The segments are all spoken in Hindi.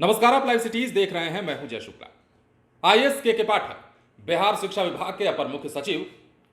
नमस्कार, आप लाइव सिटीज देख रहे हैं। मैं हूं जय शुक्ला। आईएएस के पाठक बिहार शिक्षा विभाग के अपर मुख्य सचिव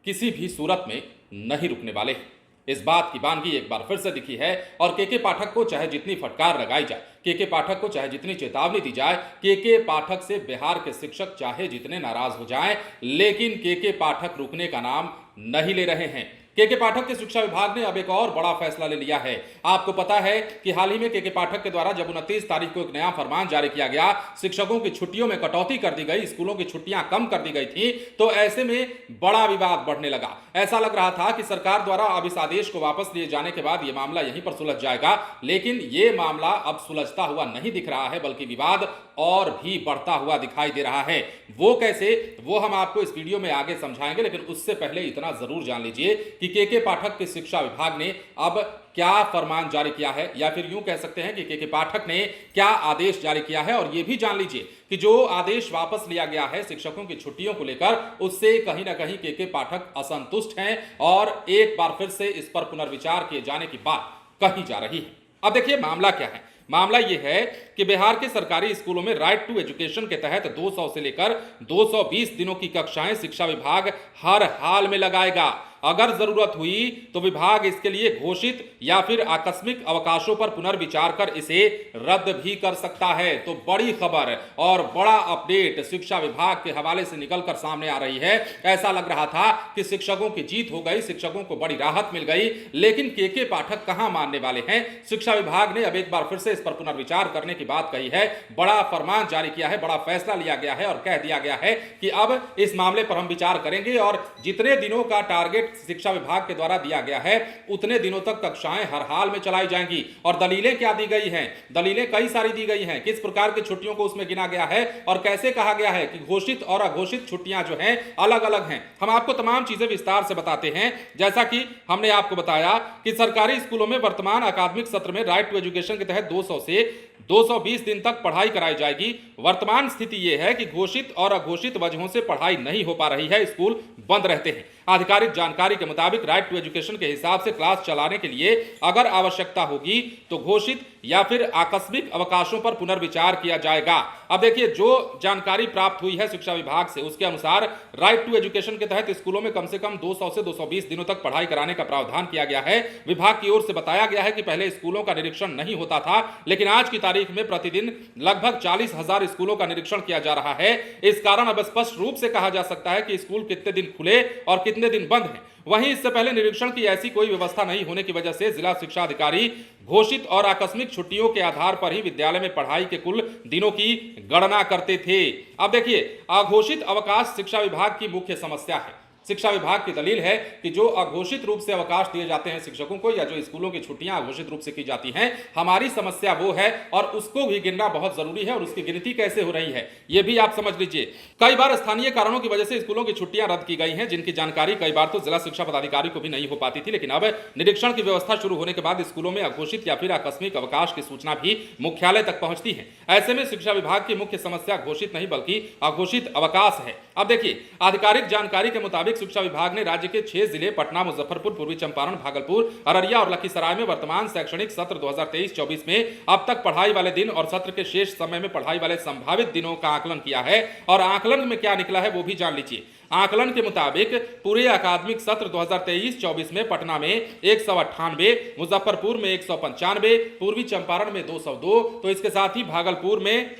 किसी भी सूरत में नहीं रुकने वाले हैं। इस बात की बानगी एक बार फिर से दिखी है और के पाठक को चाहे जितनी फटकार लगाई जाए, के पाठक को चाहे जितनी चेतावनी दी जाए, के पाठक से बिहार के शिक्षक चाहे जितने नाराज हो जाएं, लेकिन के पाठक रुकने का नाम नहीं ले रहे हैं। के पाठक के शिक्षा विभाग ने अब एक और बड़ा फैसला ले लिया है। आपको पता है कि हाल ही में के पाठक के द्वारा जब 29 तारीख को एक नया फरमान जारी किया गया, शिक्षकों की छुट्टियों में कटौती कर दी गई, स्कूलों की छुट्टियां कम कर दी गई थी, तो ऐसे में बड़ा विवाद बढ़ने लगा। ऐसा लग रहा था कि सरकार द्वारा अब इस आदेश को वापस लिए जाने के बाद यह मामला यहीं पर सुलझ जाएगा, लेकिन यह मामला अब सुलझता हुआ नहीं दिख रहा है, बल्कि विवाद और भी बढ़ता हुआ दिखाई दे रहा है। वो कैसे, वो हम आपको इस वीडियो में आगे समझाएंगे, लेकिन उससे पहले इतना जरूर जान लीजिए कि के पाठक के शिक्षा विभाग ने अब क्या फरमान जारी किया है, या फिर यूं कह सकते हैं कि के पाठक ने क्या आदेश जारी किया है। और यह भी जान लीजिए कि जो आदेश वापस लिया गया है शिक्षकों की छुट्टियों को लेकर, उससे कहीं ना कहीं के पाठक असंतुष्ट हैं और एक बार फिर से इस पर पुनर्विचार किए जाने की बात कही जा रही है। अब देखिए मामला क्या है। मामला यह है कि बिहार के सरकारी स्कूलों में राइट टू एजुकेशन के तहत 200 से लेकर 220 दिनों की कक्षाएं शिक्षा विभाग हर हाल में लगाएगा। अगर जरूरत हुई तो विभाग इसके लिए घोषित या फिर आकस्मिक अवकाशों पर पुनर्विचार कर इसे रद्द भी कर सकता है। तो बड़ी खबर और बड़ा अपडेट शिक्षा विभाग के हवाले से निकलकर सामने आ रही है। ऐसा लग रहा था कि शिक्षकों की जीत हो गई, शिक्षकों को बड़ी राहत मिल गई, लेकिन के पाठक कहां मानने वाले हैं। शिक्षा विभाग ने अब एक बार फिर से इस पर पुनर्विचार करने की बात कही है, बड़ा फरमान जारी किया है, बड़ा फैसला लिया गया है और कह दिया गया है कि अब इस मामले पर हम विचार करेंगे और जितने दिनों का टारगेट शिक्षा विभाग के द्वारा दिया गया है उतने दिनों तक कक्षाएं हर हाल में चलाई जाएंगी। और दलीलें क्या दी गई हैं? दलीलें कई सारी दी गई हैं। किस प्रकार की छुट्टियों को उसमें गिना गया है और कैसे कहा गया है कि घोषित और अघोषित छुट्टियां जो हैं अलग अलग हैं। हम आपको तमाम चीजें विस्तार से बताते हैं। जैसा कि हमने आपको बताया कि सरकारी स्कूलों में वर्तमान अकादमिक सत्र में राइट टू एजुकेशन के तहत 200 से 220 दिन तक पढ़ाई कराई जाएगी। वर्तमान स्थिति यह है कि घोषित और अघोषित वजहों से पढ़ाई नहीं हो पा रही है, स्कूल बंद रहते हैं। आधिकारिक जानकारी के मुताबिक राइट टू एजुकेशन के हिसाब से क्लास चलाने के लिए अगर आवश्यकता होगी तो घोषित या फिर आकस्मिक अवकाशों पर पुनर्विचार किया जाएगा। अब देखिए, जो जानकारी प्राप्त हुई है शिक्षा विभाग से उसके अनुसार राइट टू एजुकेशन के तहत स्कूलों में कम से कम 200 से 220 दिनों तक पढ़ाई कराने का प्रावधान किया गया है। विभाग की ओर से बताया गया है कि पहले स्कूलों का निरीक्षण नहीं होता था, लेकिन आज की तारीख में प्रतिदिन लगभग 40,000 स्कूलों का निरीक्षण किया जा रहा है। इस कारण अब स्पष्ट रूप से कहा जा सकता है कि स्कूल कितने दिन खुले और कितने दिन बंद हैं। वहीं इससे पहले निरीक्षण की ऐसी कोई व्यवस्था नहीं होने की वजह से जिला शिक्षा अधिकारी घोषित और आकस्मिक छुट्टियों के आधार पर ही विद्यालय में पढ़ाई के कुल दिनों की गणना करते थे। अब देखिए, अघोषित अवकाश शिक्षा विभाग की मुख्य समस्या है। शिक्षा विभाग की दलील है कि जो अघोषित रूप से अवकाश दिए जाते हैं शिक्षकों को, या जो स्कूलों की छुट्टियां अघोषित रूप से की जाती हैं, हमारी समस्या वो है और उसको भी गिनना बहुत जरूरी है। और उसकी गिनती कैसे हो रही है ये भी आप समझ लीजिए। कई बार स्थानीय कारणों की वजह से स्कूलों की छुट्टियां रद्द की गई हैं, जिनकी जानकारी कई बार तो जिला शिक्षा पदाधिकारी को भी नहीं हो पाती थी, लेकिन अब निरीक्षण की व्यवस्था शुरू होने के बाद स्कूलों में अघोषित या फिर आकस्मिक अवकाश की सूचना भी मुख्यालय तक पहुंचती है। ऐसे में शिक्षा विभाग की मुख्य समस्या घोषित नहीं बल्कि अघोषित अवकाश है। अब देखिए, आधिकारिक जानकारी के मुताबिक शिक्षा विभाग ने राज्य के 6 जिले पटना, मुजफ्फरपुर, पूर्वी चंपारण, भागलपुर, अररिया और लखीसराय में वर्तमान शैक्षणिक सत्र 2023-24 में अब तक पढ़ाई वाले दिन और सत्र के शेष समय में पढ़ाई वाले संभावित दिनों का आकलन किया है। और आकलन में क्या निकला है वो भी जान लीजिए। आकलन के मुताबिक पूरे अकादमिक सत्र 2023-24 में पटना में 198, मुजफ्फरपुर में 195, पूर्वी चंपारण में 202, तो इसके साथ ही भागलपुर में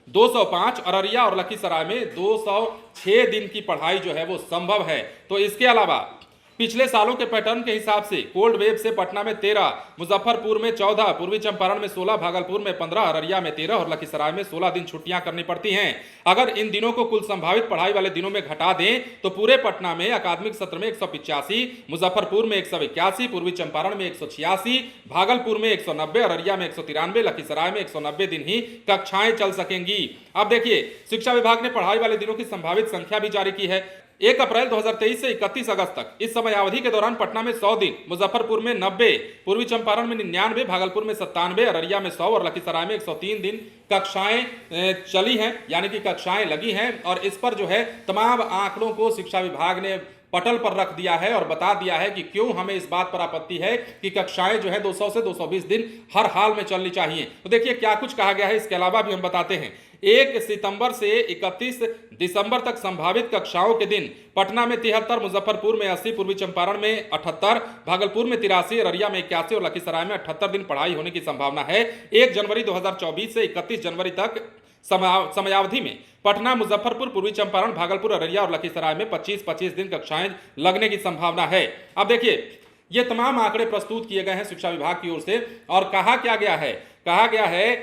205, अररिया और लखीसराय में 206 दिन की पढ़ाई जो है वो संभव है। तो इसके अलावा पिछले सालों के पैटर्न के हिसाब से कोल्ड वेव से पटना में 13, मुजफ्फरपुर में 14, पूर्वी चंपारण में 16, भागलपुर में 15, अररिया में 13 और लखीसराय में 16 दिन छुट्टियां करनी पड़ती हैं। अगर इन दिनों को कुल संभावित पढ़ाई वाले दिनों में घटा दें तो पूरे पटना में अकादमिक सत्र में 185, मुजफ्फरपुर में 181, पूर्वी चंपारण में 186, भागलपुर में 190, अररिया में 193, लखीसराय में 190 दिन ही कक्षाएं चल सकेंगी। अब देखिए, शिक्षा विभाग ने पढ़ाई वाले दिनों की संभावित संख्या भी जारी की है। 1 अप्रैल 2023 से 31 अगस्त तक इस समय अवधि के दौरान पटना में 100 दिन, मुजफ्फरपुर में 90, पूर्वी चंपारण में 99, भागलपुर में 97, अररिया में 100 और लखीसराय में 103 दिन कक्षाएं चली हैं, यानी कि कक्षाएं लगी हैं। और इस पर जो है तमाम आंकड़ों को शिक्षा विभाग ने पटल पर रख दिया है और बता दिया है कि क्यों हमें इस बात पर आपत्ति है कि कक्षाएं जो है 200 से 220 दिन हर हाल में चलनी चाहिए। तो देखिए क्या कुछ कहा गया है, इसके अलावा भी हम बताते हैं। 1 सितंबर से 31 दिसंबर तक संभावित कक्षाओं के दिन पटना में 73, मुजफ्फरपुर में 80, पूर्वी चंपारण में 78, भागलपुर में 83, अररिया में 81 और लखीसराय में 78 दिन पढ़ाई होने की संभावना है। 1 जनवरी 2024 से 31 जनवरी तक समयावधि में पटना, मुजफ्फरपुर, पूर्वी चंपारण, भागलपुर, अररिया और लखीसराय में 25-25 दिन कक्षाएं लगने की संभावना है। अब देखिए ये तमाम आंकड़े प्रस्तुत किए गए हैं शिक्षा विभाग की ओर से और कहा गया है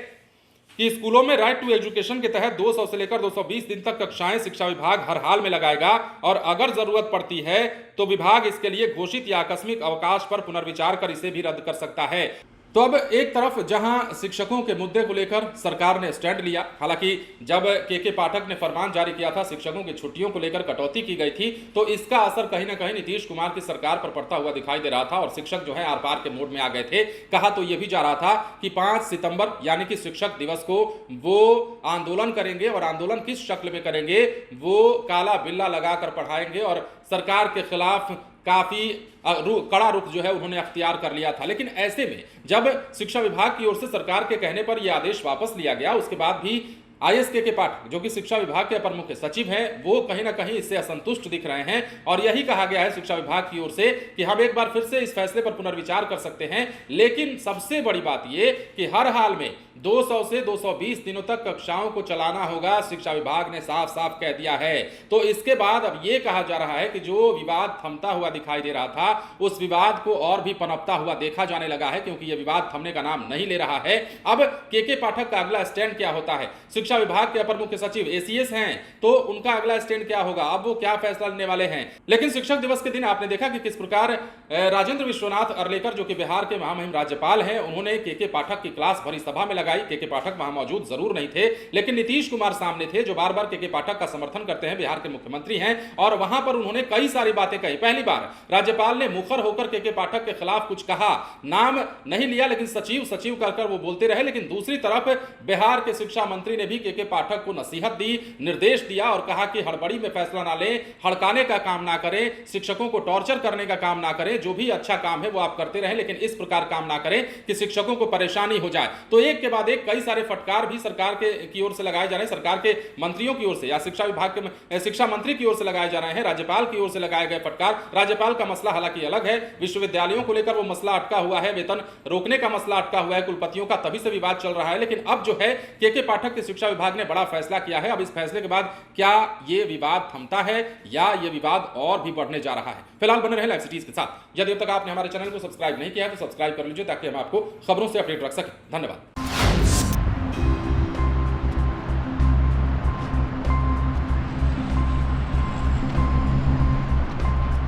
कि स्कूलों में राइट टू एजुकेशन के तहत 200 से लेकर 220 दिन तक कक्षाएं शिक्षा विभाग हर हाल में लगाएगा और अगर जरूरत पड़ती है तो विभाग इसके लिए घोषित या आकस्मिक अवकाश पर पुनर्विचार कर इसे भी रद्द कर सकता है। तो अब एक तरफ जहां शिक्षकों के मुद्दे को लेकर सरकार ने स्टैंड लिया, हालांकि जब के पाठक ने फरमान जारी किया था शिक्षकों की छुट्टियों को लेकर कटौती की गई थी, तो इसका असर कहीं ना कहीं नीतीश कुमार की सरकार पर पड़ता हुआ दिखाई दे रहा था और शिक्षक जो है आर पार के मोड में आ गए थे। कहा तो यह भी जा रहा था कि 5 सितंबर यानी कि शिक्षक दिवस को वो आंदोलन करेंगे और आंदोलन किस शक्ल में करेंगे, वो काला बिल्ला लगाकर पढ़ाएंगे और सरकार के खिलाफ काफी कड़ा रुख जो है उन्होंने अख्तियार कर लिया था। लेकिन ऐसे में जब शिक्षा विभाग की ओर से सरकार के कहने पर यह आदेश वापस लिया गया, उसके बाद भी आईएएस के पाठक जो कि शिक्षा विभाग के अपर मुख्य सचिव हैं, वो कहीं ना कहीं इससे असंतुष्ट दिख रहे हैं और यही कहा गया है शिक्षा विभाग की ओर से कि हम एक बार फिर से इस फैसले पर पुनर्विचार कर सकते हैं। लेकिन सबसे बड़ी बात ये कि हर हाल में 200 से 220 दिनों तक कक्षाओं को चलाना होगा, शिक्षा विभाग ने साफ साफ कह दिया है। तो इसके बाद अब ये कहा जा रहा है कि जो विवाद थमता हुआ दिखाई दे रहा था, उस विवाद को और भी पनपता हुआ देखा जाने लगा है, क्योंकि यह विवाद थमने का नाम नहीं ले रहा है। अब के पाठक का अगला स्टैंड क्या होता है? शिक्षा विभाग के अपर मुख्य सचिव एसीएस हैं, तो उनका अगला स्टैंड क्या होगा, अब वो क्या फैसला लेने वाले हैं? लेकिन शिक्षक दिवस के दिन आपने देखा कि किस प्रकार राजेंद्र विश्वनाथ अर्लेकर जो कि बिहार के महामहिम राज्यपाल हैं, उन्होंने के पाठक की क्लास भरी सभा में लगाई। के पाठक वहां मौजूद जरूर नहीं थे, लेकिन नीतीश कुमार सामने थे जो बार बार के पाठक का समर्थन करते हैं, बिहार के मुख्यमंत्री हैं, और वहां पर उन्होंने कई सारी बातें कही। पहली बार राज्यपाल ने मुखर होकर के पाठक के खिलाफ कुछ कहा, नाम नहीं लिया, लेकिन सचिव सचिव कर वो बोलते रहे। लेकिन दूसरी तरफ बिहार के शिक्षा मंत्री ने भी के पाठक को नसीहत दी, निर्देश दिया और कहा कि हड़बड़ी में फैसला ना लें, हड़काने का काम ना करें, शिक्षकों को टॉर्चर करने का काम ना करें, जो भी अच्छा काम है वो आप करते रहें, लेकिन इस प्रकार काम ना करें कि शिक्षकों को परेशानी हो जाए। तो एक के बाद एक कई सारे फटकार भी सरकार की ओर से लगाए जा रहे हैं, सरकार के मंत्रियों की ओर से या शिक्षा विभाग के शिक्षा मंत्री की ओर से लगाए जा रहे हैं, राज्यपाल की ओर से लगाए गए फटकार। राज्यपाल का मसला हालांकि अलग है, विश्वविद्यालयों को लेकर वो मसला अटका हुआ है, वेतन रोकने का मसला अटका हुआ है, कुलपतियों का तभी से विवाद चल रहा है। लेकिन अब जो है के पाठक के शिक्षा विभाग ने बड़ा फैसला किया है। अब इस फैसले के बाद क्या ये विवाद थमता है या ये विवाद और भी बढ़ने जा रहा है? फिलहाल बने रहे लाइव सिटीज के साथ। यदि अब तक आपने हमारे चैनल को सब्सक्राइब नहीं किया है तो सब्सक्राइब कर लीजिए ताकि हम आपको खबरों से अपडेट रख सकें। धन्यवाद।